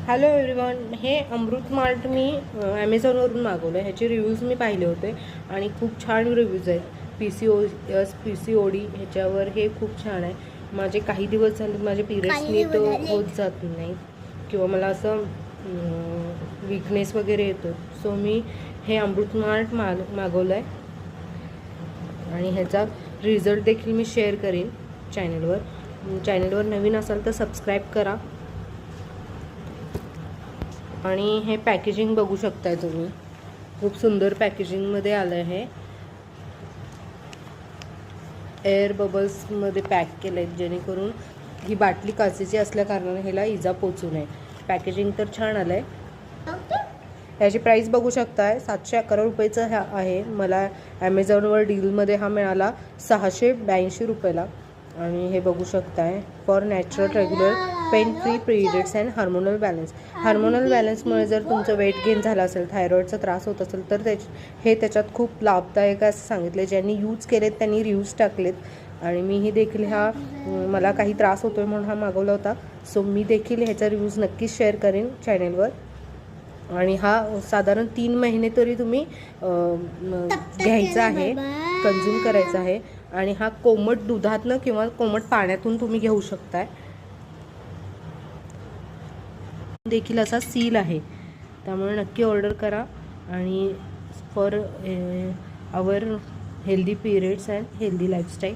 Hello everyone, हे अमृत mart मी ॲमेझॉनवरून मागवलं आहे. ह्याचे रिव्ह्यूज मी पाहिले होते आणि खूप छान रिव्ह्यूज आहेत. PCOD ह्याच्यावर हे खूप छान आहे. माझे काही दिवस झाले माझे पिरियड्सनी तो होत जात नाही किंवा मला असं वीकनेस वगैरे येतो. सो मी हे अमृत मार्ट मागवलं आहे आणि ह्याचा रिझल्ट देखील मी शेअर करीन चॅनलवर नवीन असाल तर सबस्क्राईब करा. आणि हे पॅकेजिंग बघू शकताय तुम्ही, खूप सुंदर पॅकेजिंगमध्ये आलं आहे. एअर बबल्समध्ये पॅक केलं आहे जेणेकरून ही बाटली काचेची असल्या कारणाने ह्याला इजा पोचू नये. पॅकेजिंग तर छान आलं आहे. ह्याची प्राईस बघू शकताय 711 रुपयेचं ह्या आहे. मला ॲमेझॉनवर डीलमध्ये हा मिळाला 682 रुपयाला. आणि हे बघू शकताय for natural regular pain free periods and hormonal बॅलन्समुळे जर तुमचं वेट गेन झालं असेल, थायरॉईडचा त्रास होत असेल तर हे त्याच्यात खूप लाभदायक आहे असं सांगितले. ज्यांनी यूज केलेत त्यांनी रिव्ह्यूज टाकलेत आणि मीही देखील मला काही त्रास होतोय म्हणून हा मागवला होता. सो मी देखील ह्याचा रिव्ह्यूज नक्कीच शेअर करेन चॅनलवर. आणि हा साधारण 3 महिने तरी तुम्ही घ्यायचा आहे, कन्झ्युम करायचा आहे. आणि हा कोमट दुधातनं किंवा कोमट पाण्यातून तुम्ही घेऊ शकताय. देखील असा सील आहे, त्यामुळे नक्की ऑर्डर करा. आणि for our healthy periods and healthy lifestyle.